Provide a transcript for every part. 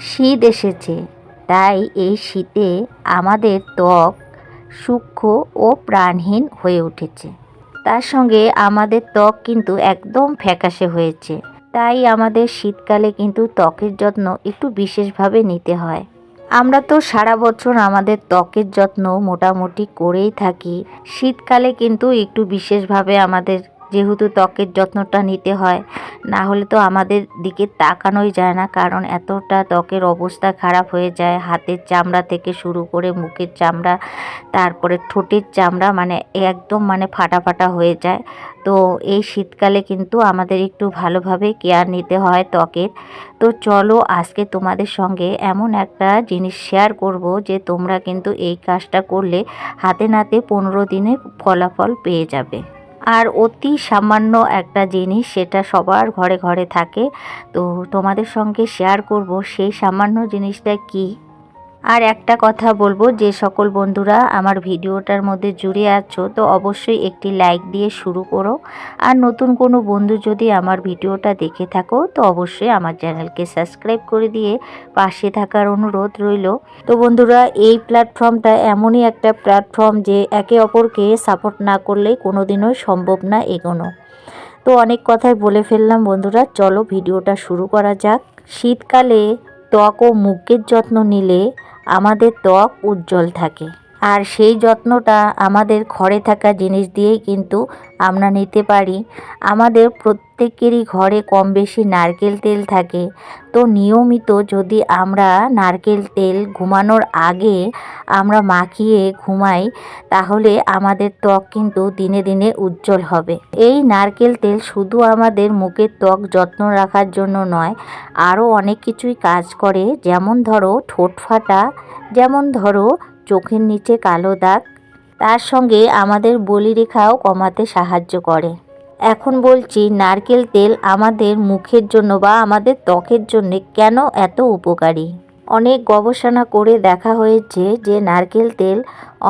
শীত এসেছে, তাই এই শীতে আমাদের ত্বক সূক্ষ্ম ও প্রাণহীন হয়ে উঠেছে। তার সঙ্গে আমাদের ত্বক কিন্তু একদম ফ্যাকাশে হয়েছে। তাই আমাদের শীতকালে কিন্তু ত্বকের যত্ন একটু বিশেষভাবে নিতে হয়। আমরা তো সারা বছর আমাদের ত্বকের যত্ন মোটামুটি করেই থাকি, শীতকালে কিন্তু একটু বিশেষভাবে আমাদের যেহেতু ত্বকের যত্নটা নিতে হয়, না হলে তো আমাদের দিকে তাকানোই যায় না, কারণ এতটা ত্বকের অবস্থা খারাপ হয়ে যায়। হাতের চামড়া থেকে শুরু করে মুখের চামড়া, তারপরে ঠোঁটের চামড়া, মানে একদম ফাটা ফাটা হয়ে যায়। তো এই শীতকালে কিন্তু আমাদের একটু ভালোভাবে কেয়ার নিতে হয় ত্বকের। তো চলো আজকে তোমাদের সঙ্গে এমন একটা জিনিস শেয়ার করব যে তোমরা কিন্তু এই কাজটা করলে হাতে নাতে 15 দিনে ফলাফল পেয়ে যাবে। আর অতি সামান্য একটা জিনিস, সেটা সবার ঘরে ঘরে থাকে। তো তোমাদের সঙ্গে শেয়ার করব সেই সামান্য জিনিসটা কি। আর একটা কথা বলবো, যে সকল বন্ধুরা আমার ভিডিওটার মধ্যে জুড়ে আছো তো অবশ্যই একটি লাইক দিয়ে শুরু করো। আর নতুন কোনো বন্ধু যদি আমার ভিডিওটা দেখে থাকো তো অবশ্যই আমার চ্যানেলকে সাবস্ক্রাইব করে দিয়ে পাশে থাকার অনুরোধ রইল। তো বন্ধুরা, এই প্ল্যাটফর্মটা এমনই একটা প্ল্যাটফর্ম যে একে অপরকে সাপোর্ট না করলে কোনোদিনই সম্ভব না এগোনো। তো অনেক কথাই বলে ফেললাম বন্ধুরা, চলো ভিডিওটা শুরু করা যাক। শীতকালে ত্বক ও মুখের যত্ন নিলে আমাদের ত্বক উজ্জ্বল থাকে। আর সেই যত্নটা আমাদের ঘরে থাকা জিনিস দিয়েই কিন্তু আমরা নিতে পারি। আমাদের প্রত্যেকেরই ঘরে কম বেশি নারকেল তেল থাকে। তো নিয়মিত যদি আমরা নারকেল তেল ঘুমানোর আগে আমরা মাখিয়ে ঘুমাই, তাহলে আমাদের ত্বক কিন্তু দিনে দিনে উজ্জ্বল হবে। এই নারকেল তেল শুধু আমাদের মুখের ত্বক যত্ন রাখার জন্য নয়, আরও অনেক কিছুই কাজ করে। যেমন ধরো ঠোঁট ফাটা, যেমন ধরো চোখের নিচে কালো দাগ, তার সঙ্গে আমাদের বলিরেখাও কমাতে সাহায্য করে। এখন বলছি নারকেল তেল আমাদের মুখের জন্য বা আমাদের ত্বকের জন্য কেন এত উপকারী। অনেক গবেষণা করে দেখা হয়েছে যে নারকেল তেল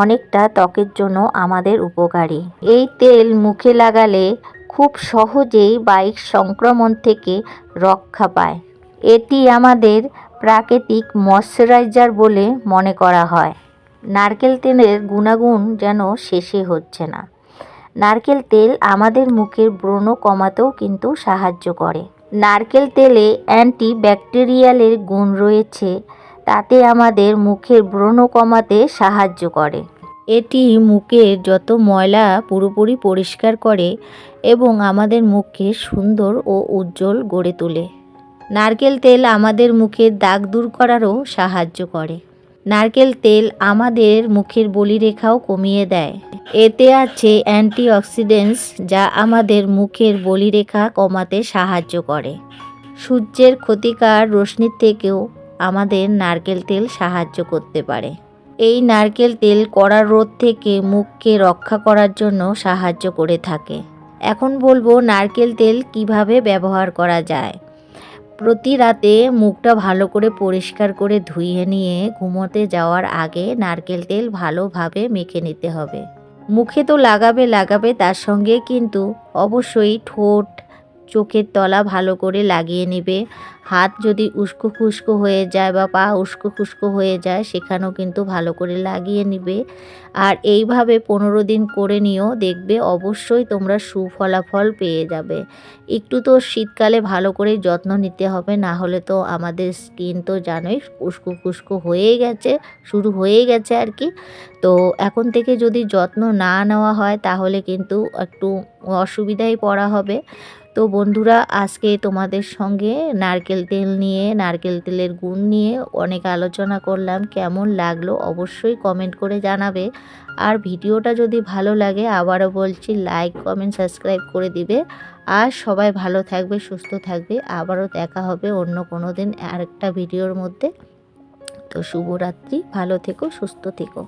অনেকটা ত্বকের জন্য আমাদের উপকারী। এই তেল মুখে লাগালে খুব সহজেই বায়ু সংক্রমণ থেকে রক্ষা পায়। এটি আমাদের প্রাকৃতিক ময়শ্চারাইজার বলে মনে করা হয়। নারকেল তেলের গুণাগুণ যেন শেষে হচ্ছে না। নারকেল তেল আমাদের মুখের ব্রণ কমাতেও কিন্তু সাহায্য করে। নারকেল তেলে অ্যান্টিব্যাকটেরিয়ালের গুণ রয়েছে, তাতে আমাদের মুখের ব্রণ কমাতে সাহায্য করে। এটি মুখের যত ময়লা পুরোপুরি পরিষ্কার করে এবং আমাদের মুখকে সুন্দর ও উজ্জ্বল গড়ে তোলে। নারকেল তেল আমাদের মুখের দাগ দূর করারও সাহায্য করে। নারকেল তেল আমাদের মুখের বলিরেখাও কমিয়ে দেয়। এতে আছে অ্যান্টিঅক্সিডেন্টস, যা আমাদের মুখের বলিরেখা কমাতে সাহায্য করে। সূর্যের ক্ষতিকার রশ্মির থেকেও আমাদের নারকেল তেল সাহায্য করতে পারে। এই নারকেল তেল কড়া রোদ থেকে মুখকে রক্ষা করার জন্য সাহায্য করে থাকে। এখন বলবো নারকেল তেল কিভাবে ব্যবহার করা যায়। প্রতি রাতে মুখটা ভালো করে পরিষ্কার করে ধুয়ে নিয়ে ঘুমোতে যাওয়ার আগে নারকেল তেল ভালোভাবে মেখে নিতে হবে। মুখে তো লাগাবে, তার সঙ্গে কিন্তু অবশ্যই ঠোঁট, চোখের তলা ভালো করে লাগিয়ে নেবে। হাত যদি উস্কো খুস্কো হয়ে যায় বা পা উস্কো খুস্কো হয়ে যায়, সেখানেও কিন্তু ভালো করে লাগিয়ে নিবে। আর এইভাবে 15 দিন করে নিও, দেখবে অবশ্যই তোমরা সুফলাফল পেয়ে যাবে। একটু তো শীতকালে ভালো করে যত্ন নিতে হবে, না হলে তো আমাদের স্কিন তো জানোই উস্কো খুস্কো শুরু হয়ে গেছে আর কি। তো এখন থেকে যদি যত্ন না নেওয়া হয় তাহলে কিন্তু একটু অসুবিধায় পড়া হবে। তো বন্ধুরা, আজকে তোমাদের সঙ্গে নারকেল তেল নিয়ে, নারকেল তেলের গুণ নিয়ে অনেক আলোচনা করলাম। কেমন লাগলো অবশ্যই কমেন্ট করে জানাবে। আর ভিডিওটা যদি ভালো লাগে আবারও বলছি লাইক, কমেন্ট, সাবস্ক্রাইব করে দিবে। আর সবাই ভালো থাকবে, সুস্থ থাকবে। আবারও দেখা হবে অন্য কোনো দিন আরেকটা ভিডিওর মধ্যে। তো শুভরাত্রি, ভালো থেকো, সুস্থ থেকো।